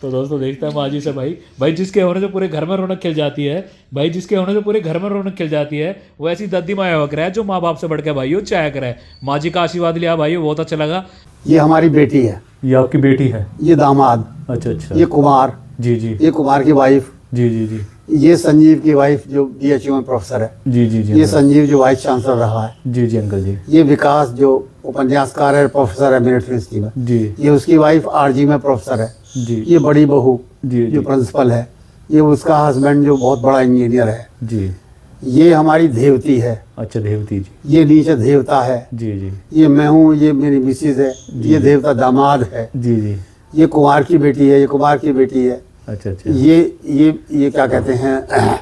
तो दोस्तों देखते हैं माँ जी से भाई, भाई जिसके होने से पूरे घर में रौनक खिल जाती है, भाई जिसके होने से पूरे घर में रौनक खिल जाती है, वो ऐसी दादी माँ हुआ करे जो माँ बाप से बढ़ के भाई चाया करे। माँ जी का आशीर्वाद लिया भाई, बहुत अच्छा लगा। ये हमारी बेटी है, ये आपकी बेटी है? ये दामाद। अच्छा अच्छा। ये कुमार। जी जी। ये कुमार की वाइफ। जी जी जी। ये संजीव की वाइफ जो DHU में प्रोफेसर है। जी जी जी। ये संजीव जो वाइस चांसलर रहा है। जी जी अंकल जी। ये विकास जो उपन्यासकार है, प्रोफेसर है मेरिट यूनिवर्सिटी में। जी। ये उसकी वाइफ RG में प्रोफेसर है। जी। ये बड़ी बहू जी जो प्रिंसिपल है। ये उसका हस्बैंड जो बहुत बड़ा इंजीनियर है। जी। ये हमारी देवती है। अच्छा देवती जी। ये नीचे देवता है। जी जी। ये मैं हूँ, ये मेरी मिसिज है। ये देवता दामाद है। जी जी। ये कुमार की बेटी है, ये कुमार की बेटी है। अच्छा अच्छा। ये क्या कहते हैं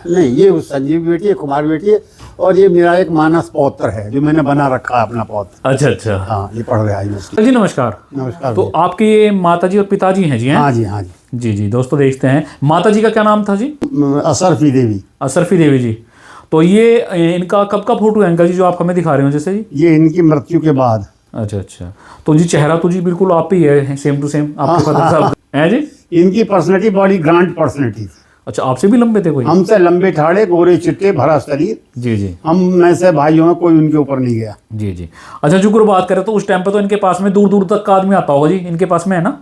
नहीं, ये उस संजीव की बेटी है, कुमार की बेटी है। और ये मेरा एक मानस पौत्र है जो मैंने बना रखा है अपना पौत्र। अच्छा अच्छा। हाँ, ये पढ़ रहा है यूनिवर्सिटी। जी नमस्कार। नमस्कार। तो आपके ये माता जी और पिताजी हैं जी? हैं? हाँ जी, हाँ जी। जी जी। दोस्तों देखते हैं माता जी का क्या नाम था जी? असरफी देवी। असरफी देवी जी। तो ये इनका कब का फोटो है अंकल जी जो आप हमें दिखा रहे हो जैसे जी? ये इनकी मृत्यु के बाद। अच्छा अच्छा। तो जी चेहरा तो जी बिल्कुल आप ही है, सेम टू सेम आपके फादर साहब हैं जी? इनकी पर्सनैलिटी बड़ी ग्रांड पर्सनैलिटी थी। अच्छा, आपसे भी लंबे थे कोई? हमसे लंबे ठाड़े, गोरे चिट्टे, भरा शरीर। जी जी। हम में से भाइयों में कोई उनके ऊपर नहीं गया। जी जी। अच्छा जुगुर बात करें तो उस टाइम पे तो इनके पास में दूर दूर तक का आदमी आता होगा जी, इनके पास में है ना?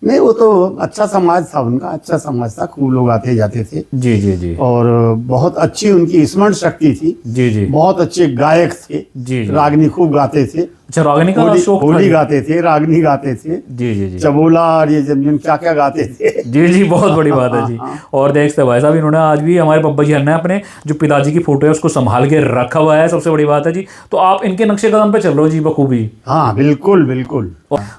नहीं, वो तो अच्छा समाज था उनका, अच्छा समाज था, खूब लोग आते जाते थे। जी जी जी। और बहुत अच्छी उनकी स्मरण शक्ति थी। जी जी। बहुत अच्छे गायक थे। जी जी। रागनी खूब गाते थे। अच्छा, रागनी का शौक था होली जी? गाते थे, रागनी गाते थे। जी जी जी। चबोला और ये जमजम क्या क्या गाते थे। जी जी, बहुत बड़ी बात है जी। और देखते भाई साहब, इन्होंने आज भी हमारे पप्पा जी ने अपने जो पिताजी की फोटो है उसको संभाल के रखा हुआ है, सबसे बड़ी बात है जी। तो आप इनके नक्शे कदम पे चल रहे हो जी बखूबी। हाँ बिल्कुल बिल्कुल।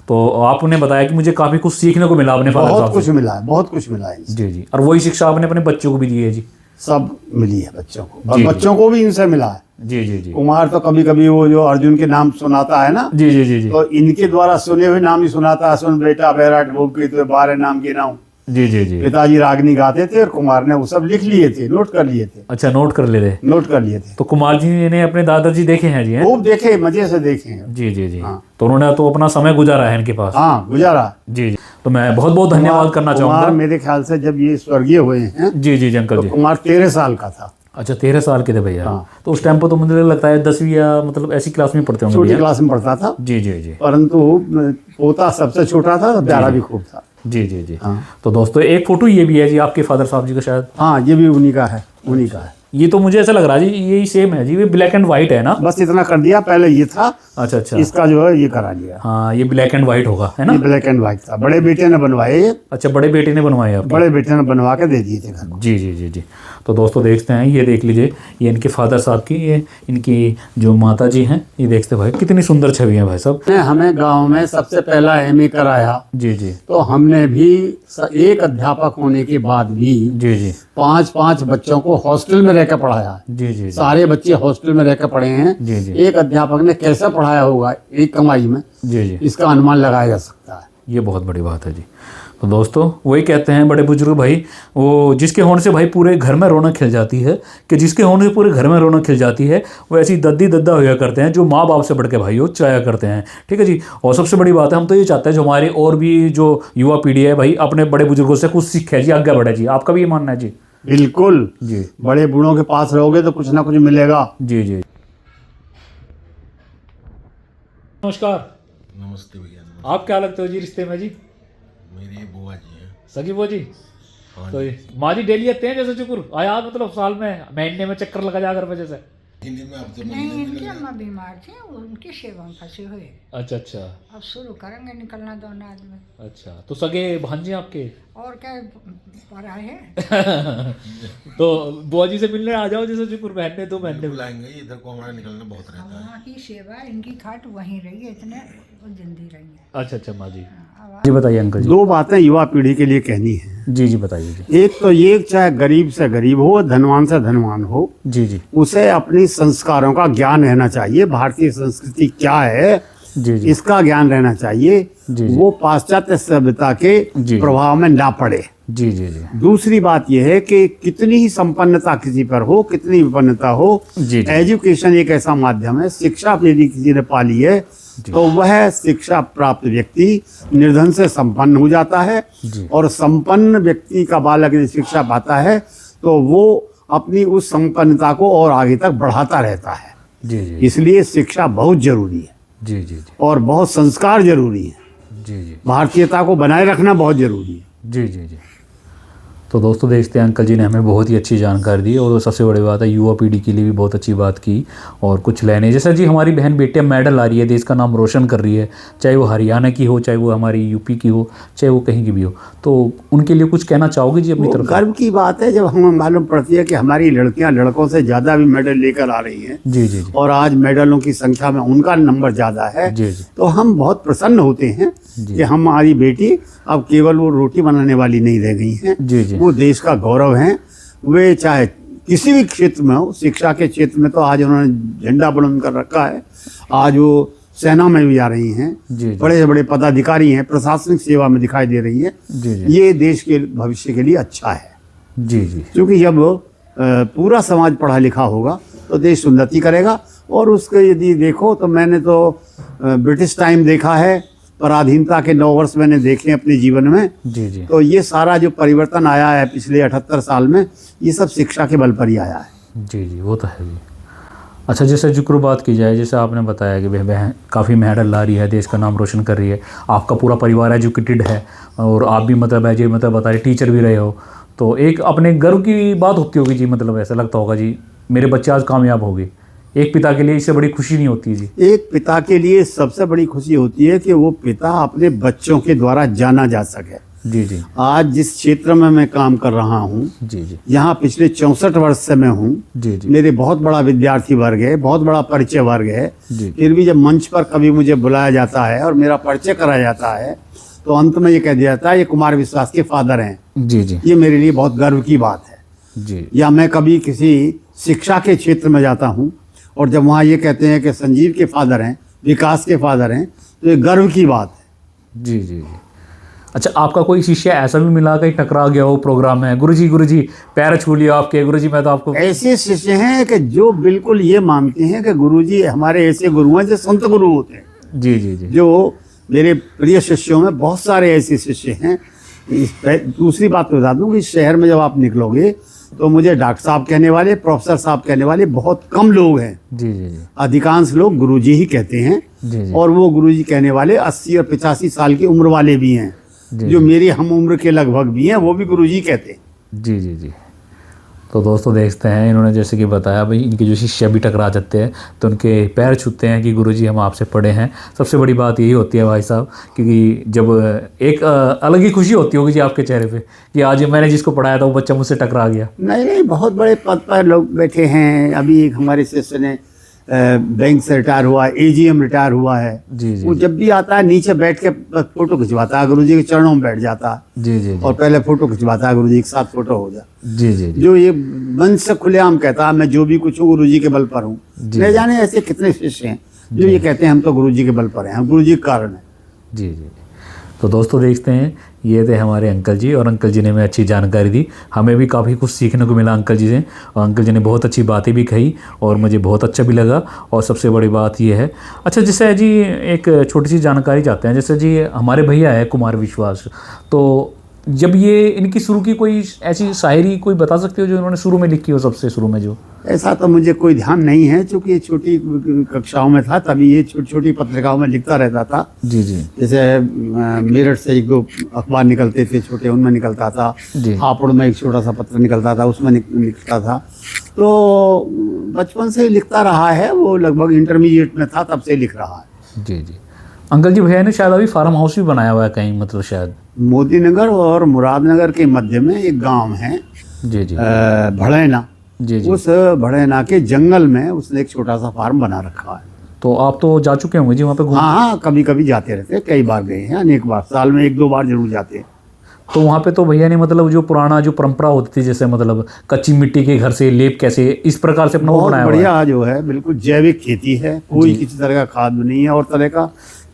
तो आपने बताया कि मुझे काफी कुछ सीखने को मिला अपने फादर साहब बहुत से। कुछ मिला है, बहुत कुछ मिला है इनसे। जी जी। और वही शिक्षा आपने अपने बच्चों को भी दी है जी? सब मिली है बच्चों को, और जी, बच्चों को भी इनसे मिला है। जी जी जी। कुमार तो कभी कभी वो जो अर्जुन के नाम सुनाता है ना, जी जी जी जी। तो इनके द्वारा सुने हुए नाम ही सुनाता है। सुन बेटा बैराट भूप की तो 12 नाम गिनाऊं। जी जी जी। पिताजी रागनी गाते थे और कुमार ने वो सब लिख लिए थे, नोट कर लिए थे। अच्छा, नोट कर ले रहे। नोट कर लिए थे। तो कुमार जी ने अपने दादाजी देखे हैं जी? हैं? खूब देखे, मजे से देखे हैं। जी जी जी। हाँ। तो उन्होंने तो अपना समय गुजारा है इनके पास? हाँ, गुजारा। जी जी। तो मैं बहुत बहुत धन्यवाद करना चाहूंगा। कुमार मेरे ख्याल से जब ये स्वर्गीय हुए हैं जी जी जी अंकल तो जी। कुमार 13 साल का था। अच्छा, 13 साल के थे भैया? हाँ। तो उस टाइम पर तो मुझे लगता है 10वीं या मतलब ऐसी क्लास में पढ़ते होंगे छोटी भैया? क्लास में पढ़ता था। जी जी जी। परंतु पोता सबसे छोटा था, प्यारा भी खूब था। जी जी जी। हाँ। तो दोस्तों एक फोटो ये भी है जी आपके फादर साहब जी का शायद? हाँ, ये भी उन्हीं का है, उन्हीं का है। ये तो मुझे ऐसा लग रहा है जी यही सेम है जी, ये ब्लैक एंड व्हाइट है ना? बस इतना कर दिया, पहले ये था। अच्छा अच्छा। इसका जो है ये करा लिया। हाँ, ये ब्लैक एंड व्हाइट होगा है ना? ये ब्लैक एंड व्हाइट था, बड़े बेटे ने बनवाए ये। अच्छा, बड़े बेटे ने बनवाए आप? बड़े बेटे ने बनवा के दे दिए थे घर को। जी जी जी जी। तो दोस्तों देखते हैं, ये देख लीजिए, ये इनके फादर साहब की, ये इनकी जो माता जी हैं, ये देखते भाई कितनी सुंदर छवि है भाई साहब। ने हमें गांव में सबसे पहला MA कराया। जी जी। तो हमने भी एक अध्यापक होने के बाद भी जी जी 5-5 बच्चों को हॉस्टल में रहकर पढ़ाया। जी जी। सारे बच्चे हॉस्टल में रहकर पढ़े हैं। जी जी। एक अध्यापक ने कैसे पढ़ाया होगा एक कमाई में, जी जी। इसका अनुमान लगाया जा सकता है। ये बहुत बड़ी बात है जी। तो दोस्तों वही कहते हैं बड़े बुजुर्ग भाई, वो जिसके होने से भाई पूरे घर में रौनक खिल जाती है, कि जिसके होने से पूरे घर में रौनक खिल जाती है, वो ऐसी दद्दी दद्दा होया करते हैं जो माँ बाप से बढ़ के भाई वो चाया करते हैं। ठीक है जी। और सबसे बड़ी बात है, हम तो ये चाहते हैं जो हमारी और भी जो युवा पीढ़ी है भाई अपने बड़े बुजुर्गों से कुछ सीखे जी, आगे बढ़े जी। आपका भी ये मानना है जी? बिल्कुल जी। बड़े बूढ़ों के पास रहोगे तो कुछ ना कुछ मिलेगा। जी जी। नमस्कार। नमस्ते भैया। आप क्या लगते हो जी रिश्ते में जी? मेरी बुआ जी हैं। सगी बुआ जी? हाँ तो माँ जी डेली आते हैं जैसे चुकुर आया, मतलब साल में महीने में चक्कर लगा जा घर पे जैसे? हिंदी में अब तो नहीं, इनकी अम्मा बीमार थी, उनकी सेवा में फंसे हुए। अच्छा अच्छा। अब शुरू करेंगे निकलना दोनों आदमी। अच्छा, तो सगे भांजे आपके? और क्या पढ़ाए है। तो बुआ जी से मिलने आ जाओ जैसे चुकुर, बहने तो बहने। बुलाएंगे, इधर को हमारा निकलना बहुत रहता है। वहाँ की सेवा, इनकी खाट वहीं रही है, इतने वो जिंदी रही है। अच्छा अच्छा माँ जी। अब जी बताइए अंकल जी। 2 बातें युवा पीढ़ी के लिए कहनी है। जी जी बताइए जी। एक तो ये, चाहे गरीब से गरीब हो, धनवान से धनवान हो, जी जी। उसे अपनी संस्कारों का ज्ञान रहना चाहिए। भारतीय संस्कृति क्या है जी जी। इसका ज्ञान रहना चाहिए। जी, जी। वो पाश्चात्य सभ्यता के जी। प्रभाव में ना पड़े। जी जी जी। दूसरी बात यह है कि कितनी ही संपन्नता किसी पर हो, कितनी विपन्नता हो, जी, जी। एजुकेशन एक ऐसा माध्यम है, शिक्षा यदि किसी ने पाली है तो वह शिक्षा प्राप्त व्यक्ति निर्धन से संपन्न हो जाता है। और संपन्न व्यक्ति का बालक यदि शिक्षा पाता है तो वो अपनी उस संपन्नता को और आगे तक बढ़ाता रहता है। जी जी इसलिए शिक्षा बहुत जरूरी है जी जी और बहुत संस्कार जरूरी है। जी जी भारतीयता को बनाए रखना बहुत जरूरी है। जी जी जी। तो दोस्तों देखते हैं, अंकल जी ने हमें बहुत ही अच्छी जानकारी दी और सबसे बड़ी बात है युवा पीढ़ी के लिए भी बहुत अच्छी बात की। और कुछ लेने जैसा जी हमारी बहन बेटियां मेडल ला रही है, देश का नाम रोशन कर रही है, चाहे वो हरियाणा की हो, चाहे वो हमारी यूपी की हो, चाहे वो कहीं की भी हो, तो उनके लिए कुछ कहना चाहोगे जी अपनी वो तरफ से? गर्व की बात है जब हमें मालूम पड़ती है कि हमारी लड़कियां लड़कों से ज़्यादा भी मेडल लेकर आ रही हैं। जी जी जी और आज मेडलों की संख्या में उनका नंबर ज़्यादा है। जी जी तो हम बहुत प्रसन्न होते हैं कि हमारी बेटी अब केवल वो रोटी बनाने वाली नहीं रह गई हैं। जी जी वो देश का गौरव हैं। वे चाहे किसी भी क्षेत्र में हो, शिक्षा के क्षेत्र में तो आज उन्होंने झंडा बुलंद कर रखा है। आज वो सेना में भी आ रही हैं, जी जी बड़े से बड़े पदाधिकारी हैं, प्रशासनिक सेवा में दिखाई दे रही हैं। जी जी ये देश के भविष्य के लिए अच्छा है, जी जी क्योंकि जब पूरा समाज पढ़ा लिखा होगा तो देश उन्नति करेगा। और उसके यदि देखो तो मैंने तो ब्रिटिश टाइम देखा है, पराधीनता के 9 वर्ष मैंने देखे अपने जीवन में। जी जी तो ये सारा जो परिवर्तन आया है पिछले 78 साल में, ये सब शिक्षा के बल पर ही आया है। जी जी वो तो है जी। अच्छा, जैसे जिक्र बात की जाए, जैसे आपने बताया कि बहन काफ़ी मेडल ला रही है, देश का नाम रोशन कर रही है, आपका पूरा परिवार एजुकेटेड है और आप भी मतलब है जी, मतलब बता रहे टीचर भी रहे हो, तो एक अपने गर्व की बात होती होगी जी, मतलब ऐसा लगता होगा जी मेरे बच्चे आज कामयाब हो गए। एक पिता के लिए इससे बड़ी खुशी नहीं होती जी? एक पिता के लिए सबसे बड़ी खुशी होती है कि वो पिता अपने बच्चों के द्वारा जाना जा सके। जी जी आज जिस क्षेत्र में मैं काम कर रहा हूँ, जी जी यहाँ पिछले 64 वर्ष से मैं हूँ। जी जी मेरे बहुत बड़ा विद्यार्थी वर्ग है, बहुत बड़ा परिचय वर्ग है। जी फिर भी जब मंच पर कभी मुझे बुलाया जाता है और मेरा परिचय कराया जाता है तो अंत में ये कह दिया जाता है ये कुमार विश्वास के फादर हैं। जी जी ये मेरे लिए बहुत गर्व की बात है। जी या मैं कभी किसी शिक्षा के क्षेत्र में जाता हूँ और जब वहाँ ये कहते हैं कि संजीव के फादर हैं, विकास के फादर हैं, तो ये गर्व की बात है। जी जी जी। अच्छा, आपका कोई शिष्य ऐसा भी मिला कहीं टकरा गया हो प्रोग्राम में, गुरुजी पैर छू लिया आपके, गुरुजी मैं तो आपको? ऐसे शिष्य हैं कि जो बिल्कुल ये मानते हैं कि गुरुजी हमारे ऐसे गुरु हैं जो संत गुरु होते हैं। जी जी जी जो मेरे प्रिय शिष्यों में बहुत सारे ऐसे शिष्य हैं। दूसरी बात बता दूं कि शहर में जब आप निकलोगे तो मुझे डॉक्टर साहब कहने वाले, प्रोफेसर साहब कहने वाले बहुत कम लोग हैं। जी जी जी अधिकांश लोग गुरुजी ही कहते हैं। जी जी और वो गुरुजी कहने वाले 80 और 85 साल की उम्र वाले भी हैं, जी जो मेरी हम उम्र के लगभग भी हैं, वो भी गुरुजी कहते हैं। जी जी जी। तो दोस्तों देखते हैं, इन्होंने जैसे कि बताया भाई इनके जो शिष्य भी टकरा जाते हैं तो उनके पैर छूते हैं कि गुरुजी हम आपसे पढ़े हैं। सबसे बड़ी बात यही होती है भाई साहब, क्योंकि जब एक अलग ही खुशी होती होगी जी आपके चेहरे पे कि आज मैंने जिसको पढ़ाया था वो बच्चा मुझसे टकरा गया। नहीं, बहुत बड़े पद पर लोग बैठे हैं। अभी एक हमारे शिष्य ने बैंक से रिटायर हुआ, AGM रिटायर हुआ है। जी जी वो जब भी आता है नीचे बैठ के फोटो खिंचवाता है, गुरुजी के चरणों में बैठ जाता है जी जी और पहले फोटो खिंचवाता है, गुरुजी के साथ फोटो हो जा। जी जी जी जो ये मन से खुलेआम कहता है मैं जो भी कुछ हूँ गुरुजी के बल पर हूँ। न जाने ऐसे कितने शिष्य हैं जो ये कहते हैं हम तो गुरुजी के बल पर हैं, हम गुरुजी के कारण हैं। जी जी। तो दोस्तों देखते हैं, ये थे हमारे अंकल जी और अंकल जी ने हमें अच्छी जानकारी दी, हमें भी काफ़ी कुछ सीखने को मिला अंकल जी से और अंकल जी ने बहुत अच्छी बातें भी कही और मुझे बहुत अच्छा भी लगा। और सबसे बड़ी बात ये है, अच्छा जैसे जी एक छोटी सी जानकारी चाहते हैं, जैसे जी हमारे भैया है कुमार विश्वास, तो जब ये इनकी शुरू की कोई ऐसी शायरी कोई बता सकते हो जो इन्होंने शुरू में लिखी हो, सबसे शुरू में जो? ऐसा तो मुझे कोई ध्यान नहीं है, क्योंकि ये छोटी कक्षाओं में था तभी ये छोटी छोटी पत्रिकाओं में लिखता रहता था। जी जी जैसे मेरठ से एक दो अखबार निकलते थे छोटे, उनमें निकलता था। जी। हापुड़ में एक छोटा सा पत्र निकलता था, उसमें निकलता था। तो बचपन से ही लिखता रहा है वो, लगभग इंटरमीडिएट में था तब से लिख रहा है। जी जी। अंकल जी भैया ने शायद अभी फार्म हाउस भी बनाया हुआ है कहीं, मतलब शायद मोदी नगर और मुरादनगर के मध्य में एक गांव है जी जी भड़ैना। जी जी। उस भड़ैना के जंगल में उसने एक छोटा सा फार्म बना रखा है। तो आप तो जा चुके होंगे जी वहाँ पे घूम? हाँ, कभी कभी जाते रहते हैं, कई बार गए हैं, अनेक बार, साल में 1-2 बार जरूर जाते हैं। तो वहाँ पे तो भैया ने मतलब जो पुराना जो परंपरा होती थी, जैसे मतलब कच्ची मिट्टी के घर से लेप कैसे, इस प्रकार से अपना वो बहुत बनाया हुआ है। बढ़िया जो है, बिल्कुल जैविक खेती है, कोई किसी तरह का खाद नहीं है और तरह का,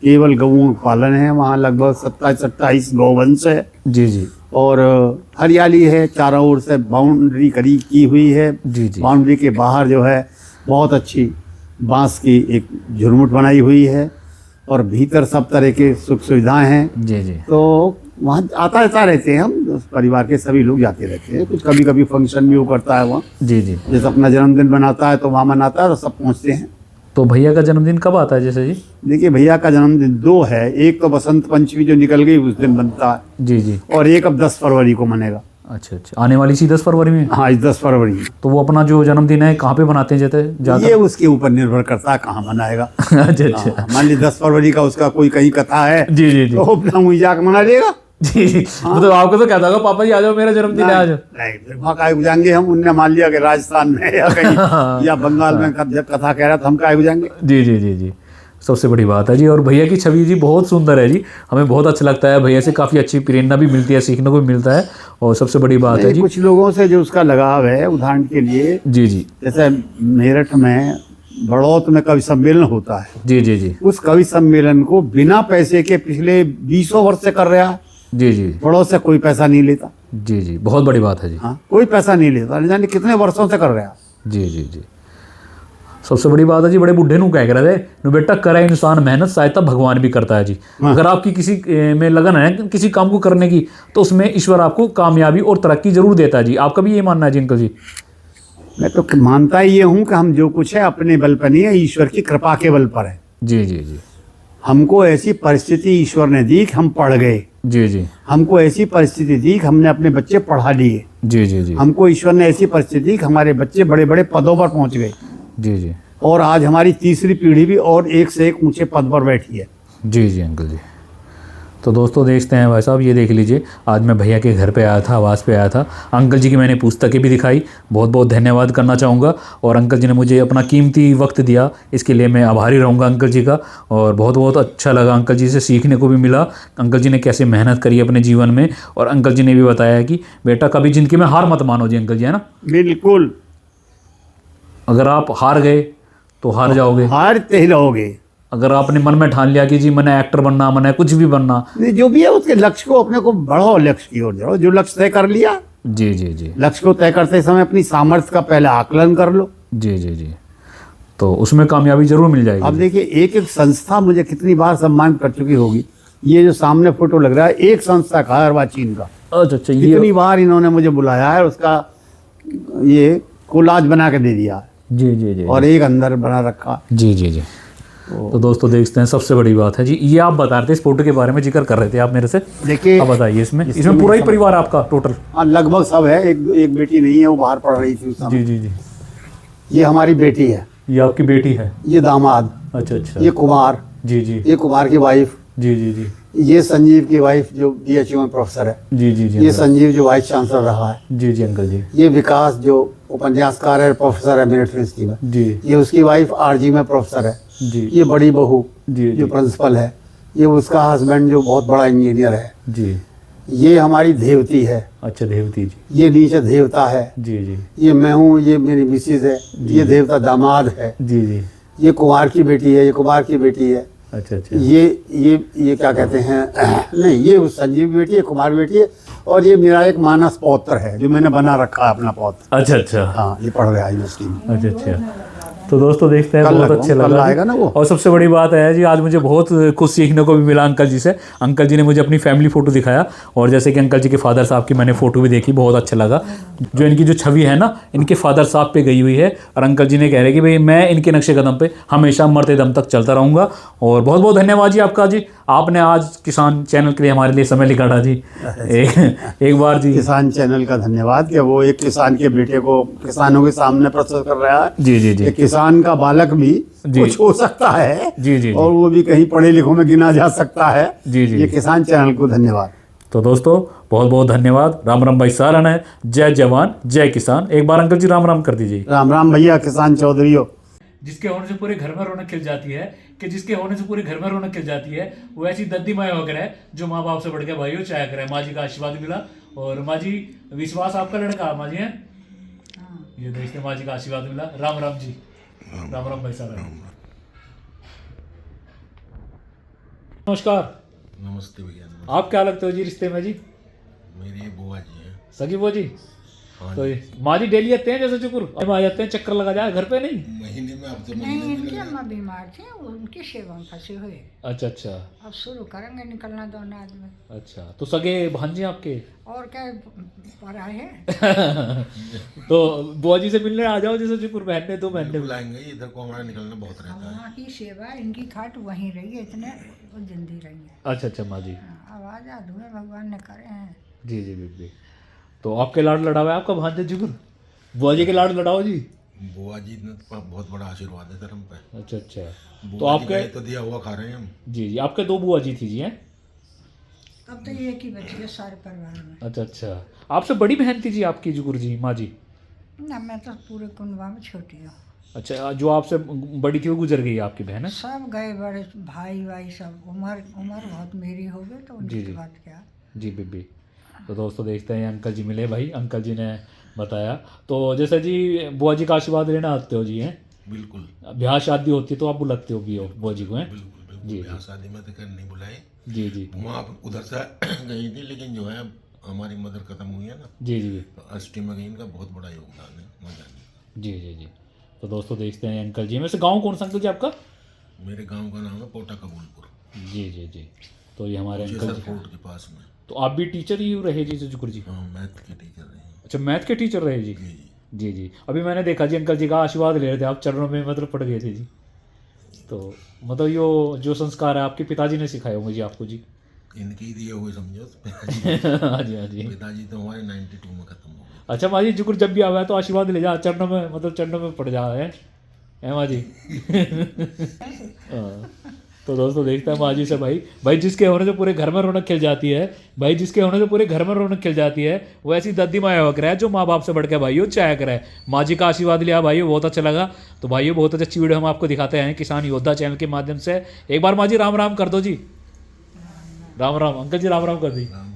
केवल गऊँ पालन है। वहाँ लगभग 27-28 गौवंश है। जी जी और हरियाली है, चारों ओर से बाउंड्री की हुई है। जी जी बाउंड्री के बाहर जो है बहुत अच्छी बांस की एक झुरमुट बनाई हुई है और भीतर सब तरह के सुख सुविधाएं हैं। जी जी तो वहाँ आता जाता रहते हैं हम, परिवार के सभी लोग जाते रहते हैं। कुछ कभी कभी फंक्शन भी वो करता है वहाँ, जी जी। जैसे अपना जन्मदिन बनाता है तो वहाँ मनाता है तो सब पहुँचते हैं। तो भैया का जन्मदिन कब आता है जैसे जी? देखिए भैया का जन्मदिन 2 है, एक तो बसंत पंचमी जो निकल गई उस दिन बनता है, जी जी। और एक अब 10 फरवरी को मनेगा। अच्छा अच्छा, आने वाली इसी 10 फरवरी में? हाँ, इस 10 फरवरी में। तो वो अपना जो जन्मदिन है कहाँ पे बनाते हैं जाते जाकर? ये उसके ऊपर निर्भर करता है कहाँ मनाएगा। अच्छा अच्छा। हाँ, मान लीजिए 10 फरवरी का उसका कोई कहीं कथा है जी जी जी तो अपना वहीं जाकर मना लेगा। जी जी। मतलब आपको तो कहता होगा पापा जी आ जाओ, मेरा जन्मदिन है आज। नहीं, फिर वहाँ काहे को जाएंगे हम? उनने मान लिया कि राजस्थान में या कहीं या बंगाल में कथा कह रहा था, हम काहे को जाएंगे? जी जी जी जी, सबसे बड़ी बात है जी। और भैया की छवि जी बहुत सुंदर है जी, हमें बहुत अच्छा लगता है। भैया से काफ़ी अच्छी प्रेरणा भी मिलती है, सीखने को भी मिलता है, और सबसे बड़ी बात है नहीं, जी। कुछ लोगों से जो उसका लगाव है, उदाहरण के लिए जी जी जैसे मेरठ में बड़ौत में कवि सम्मेलन होता है, जी जी जी उस कवि सम्मेलन को बिना पैसे के पिछले 20 वर्ष से कर रहा है। जी जी बड़ौत से कोई पैसा नहीं लेता। जी जी, बहुत बड़ी बात है जी। हाँ, कोई पैसा नहीं लेता, नहीं जाने कितने वर्षों से कर रहा है। जी जी जी, सबसे बड़ी बात है जी। बड़े बुढ़े नू कह रहे थे नु बेटा, करे इंसान मेहनत सहायता भगवान भी करता है जी। अगर आपकी किसी में लगन है किसी काम को करने की, तो उसमें ईश्वर आपको कामयाबी और तरक्की जरूर देता है जी। आपका भी ये मानना है जी अंकल जी? मैं तो मानता ही ये हूँ कि हम जो कुछ है अपने बल पर नहीं है, ईश्वर की कृपा के बल पर है। जी जी जी हमको ऐसी परिस्थिति ईश्वर ने दी कि हम पढ़ गए। जी जी हमको ऐसी परिस्थिति दी कि हमने अपने बच्चे पढ़ा लिए। जी जी जी हमको ईश्वर ने ऐसी परिस्थिति दी कि हमारे बच्चे बड़े बड़े पदों पर पहुंच गए, जी जी और आज हमारी तीसरी पीढ़ी भी और एक से एक ऊंचे पद पर बैठी है। जी जी अंकल जी। तो दोस्तों देखते हैं भाई साहब, ये देख लीजिए, आज मैं भैया के घर पे आया था, आवास पे आया था। अंकल जी की मैंने पुस्तकें भी दिखाई, बहुत बहुत धन्यवाद करना चाहूँगा। और अंकल जी ने मुझे अपना कीमती वक्त दिया, इसके लिए मैं आभारी रहूँगा अंकल जी का। और बहुत बहुत अच्छा लगा, अंकल जी से सीखने को भी मिला, अंकल जी ने कैसे मेहनत करी अपने जीवन में। और अंकल जी ने भी बताया कि बेटा कभी ज़िंदगी में हार मत मानो जी अंकल जी, है ना? बिल्कुल, अगर आप हार गए तो हार जाओगे, हारते ही रहोगे। अगर आपने मन में ठान लिया कि जी मैंने एक्टर बनना, मैंने कुछ भी बनना। नहीं, जो भी है उसके लक्ष्य को अपने को बढ़ाओ, लक्ष्य की ओर जाओ। जो लक्ष्य तय कर लिया, जी जी जी लक्ष्य को तय करते समय अपनी सामर्थ्य का पहले आकलन कर लो। जी जी जी, तो उसमें कामयाबी जरूर मिल जाएगी। अब देखिए, एक एक संस्था मुझे कितनी बार सम्मानित कर चुकी होगी। ये जो सामने फोटो लग रहा है, एक संस्था का है, अर्वाचीन का। अच्छा अच्छा, कितनी ये बार इन्होंने मुझे बुलाया है, उसका ये कोलाज बना के दे दिया है, जी जी जी और एक अंदर बना रखा। जी जी जी। तो दोस्तों देखते हैं, सबसे बड़ी बात है जी, ये आप बता रहे थे इस फोटो के बारे में, जिक्र कर रहे थे आप मेरे से। देखिए, आप बताइए, इसमें पूरा ही परिवार आपका टोटल? हाँ, लगभग सब है। एक बेटी नहीं है, वो बाहर पढ़ रही थी उस समय। जी जी जी, ये हमारी बेटी है, ये आपकी बेटी है? ये दामाद, अच्छा अच्छा, ये कुमार, जी जी ये कुमार की वाइफ, जी जी जी ये संजीव की वाइफ जो DHU में प्रोफेसर है, जी जी जी ये संजीव जो वाइस चांसलर रहा है, जी जी अंकल जी, ये विकास जो उपन्यासकार है, प्रोफेसर है मेरिट यूनिवर्सिटी में, जी ये उसकी वाइफ RG में प्रोफेसर है, जी ये बड़ी बहू जी जो जी प्रिंसिपल है, ये उसका हस्बैंड जो बहुत बड़ा इंजीनियर है, जी। ये हमारी देवती है, अच्छा देवती जी, ये नीचे देवता है, जी जी ये मैं हूँ, ये मेरी मिसेज है, ये देवता दामाद है, जी जी, ये कुमार की बेटी है, ये कुमार की बेटी है, अच्छा अच्छा, ये क्या कहते हैं नहीं, ये उस संजीव की बेटी है, कुमार की बेटी है, और ये मेरा एक मानस पौत्र है जो मैंने बना रखा है अपना पौत्र। अच्छा अच्छा, हाँ, ये पढ़ रहा है यूनिवर्सिटी में। अच्छा अच्छा। तो दोस्तों देखते हैं, कल बहुत लगाऊं, अच्छे कल लगा आएगा ना वो। और सबसे बड़ी बात है जी, आज मुझे बहुत कुछ सीखने को भी मिला अंकल जी से। अंकल जी ने मुझे अपनी फैमिली फ़ोटो दिखाया, और जैसे कि अंकल जी के फादर साहब की मैंने फ़ोटो भी देखी, बहुत अच्छा लगा। जो इनकी जो छवि है ना, इनके फादर साहब पे गई हुई है, और अंकल जी ने कह रहे कि भाई मैं इनके नक्शे कदम पे हमेशा मरते दम तक चलता रहूँगा। और बहुत बहुत धन्यवाद जी आपका जी, आपने आज किसान चैनल के लिए हमारे लिए समय निकाला जी। एक बार जी, किसान चैनल का धन्यवाद कि वो एक किसान के बेटे को किसानों के सामने प्रस्तुत कर रहा है। जी जी जी कि किसान का बालक भी जी। कुछ हो सकता है, जी जी और वो भी कहीं पढ़े लिखों में गिना जा सकता है। जी जी। ये किसान चैनल को धन्यवाद। तो दोस्तों बहुत बहुत धन्यवाद। राम राम भाई सारण है, जय जवान जय किसान। एक बार अंकल जी राम राम कर दीजिए। राम राम भैया किसान चौधरी। जिसके होने से पूरे घर में रौनक खिल जाती है, कि जिसके होने से पूरे घर में रौनक खिल जाती है, वो ऐसी दद्दी माँ वगैरह है जो माँ बाप से बढ़ के भाइयों चाया करे। माँ जी का आशीर्वाद मिला, और माँ जी विश्वास आपका लड़का माँ जी है, ये देखते माँ जी का आशीर्वाद मिला। राम राम जी, राम राम भाई साहब। नमस्कार। नमस्ते भैया, नमस्ते। आप क्या लगते हो जी रिश्ते में जी? मेरी ये बुआ जी हैं। सगी बुआ जी? हाँ तो माँ जी डेली आते हैं जैसे चुकुर हम आ जाते हैं चक्कर लगा जाए घर पे नहीं? महीने में अब तो नहीं, महीने में इनकी अम्मा बीमार थी, वो उनकी सेवा में फंसे हुए। अच्छा अच्छा अब शुरू करेंगे निकलना दोनों आदमी। अच्छा। तो सगे भांजे आपके? और क्या पढ़ा है। तो बुआ जी से मिलने आ जाओ जैसे चुकुर महीने 2 महीने में। बुलाएंगे, इधर को हमारा निकलना बहुत रहता है। वहाँ की सेवा, इनकी खाट वहीं रही है, इतने वो जिंदी रही है। अच्छा अच्छा माँ जी। अब आजाद हुए, भगवान ने करे हैं। जी जी बीबी। तो आपके लाड लड़ा हुआ है आपका भांजे चुकुर? बुआ जी के लाड लड़ाओ जी। बुआ जी ने तो बहुत बड़ा आशीर्वाद है सर हम पे। अच्छा अच्छा। तो बुआ जी आपके का ही तो दिया हुआ खा रहे हैं हम। जी जी आपके 2 बुआ जी थी जी हैं? अब तो एक ही बची है सारे परिवार में। अच्छा अच्छा। आपसे बड़ी बहन थी जी आपकी जुगुर जी माँ जी? ना, मैं तो पूरे कुनबा में छोटी हूँ। अच्छा जो आपसे बड़ी थी वो गुजर गई आपकी बहन है? सब गए, बड़े भाई भाई सब। उम्र बहुत मेरी हो गई, तो जी, उनकी जी। बात क्या। जी बीबी। तो दोस्तों देखते हैं अंकल जी मिले भाई, अंकल जी ने बताया। तो जैसे जी बुआ जी का आशीर्वाद लेना आते हो जी हैं? बिल्कुल ब्याह शादी होती है तो आप बुलाते हो भी हो बुआ जी को हैं? बिल्कुल बिल्कुल। जी, ब्याह शादी में तो कर नहीं बुलाए, जी जी वहाँ उधर से गई थी, लेकिन जो है हमारी मदर खत्म हुई है ना, जी जी तो अष्टी में गई, इनका बहुत बड़ा योगदान है मजा नहीं। जी जी जी। तो दोस्तों देखते हैं अंकल जी। वैसे गांव कौन सा अंकल जी आपका? मेरे गांव का नाम है पोटा कबूलपुर, जी जी जी। तो ये हमारे अंकल चेसर जी। फोर्ट के पास में। तो आप भी टीचर ही रहे जी जुकुर जी? हाँ, मैथ के टीचर रहे हैं। अच्छा मैथ के टीचर रहे जी? जी जी। जी जी। अभी मैंने देखा जी अंकल जी का आशीर्वाद ले रहे थे आप, चरणों में मतलब पड़ गए थे जी। तो मतलब यो जो संस्कार है आपके पिताजी ने सिखाए होंगे जी आपको जी? इनके ही दिए हुए समझो। हाँ जी हाँ जी। पिताजी तो हमारे 92 में खत्म हो गए। अच्छा माँ जी जुकुर जब भी आवा है तो आशीर्वाद ले जा, चरणों में मतलब चरणों में पड़ जा है माँ जी। हाँ। तो दोस्तों देखते हैं माँ जी से भाई जिसके होने से पूरे घर में रौनक खिल जाती है, भाई जिसके होने से पूरे घर में रौनक खिल जाती है, वो ऐसी दादी माँ हुआ करे जो माँ बाप से बढ़ के भाइयों चाया करे। माँ जी का आशीर्वाद लिया भाइयों, बहुत अच्छा लगा। तो भाइयों बहुत अच्छी वीडियो हम आपको दिखाते हैं किसान योद्धा चैनल के माध्यम से। एक बार माँ जी राम राम कर दो जी। राम राम अंकल जी, राम राम कर दी। राम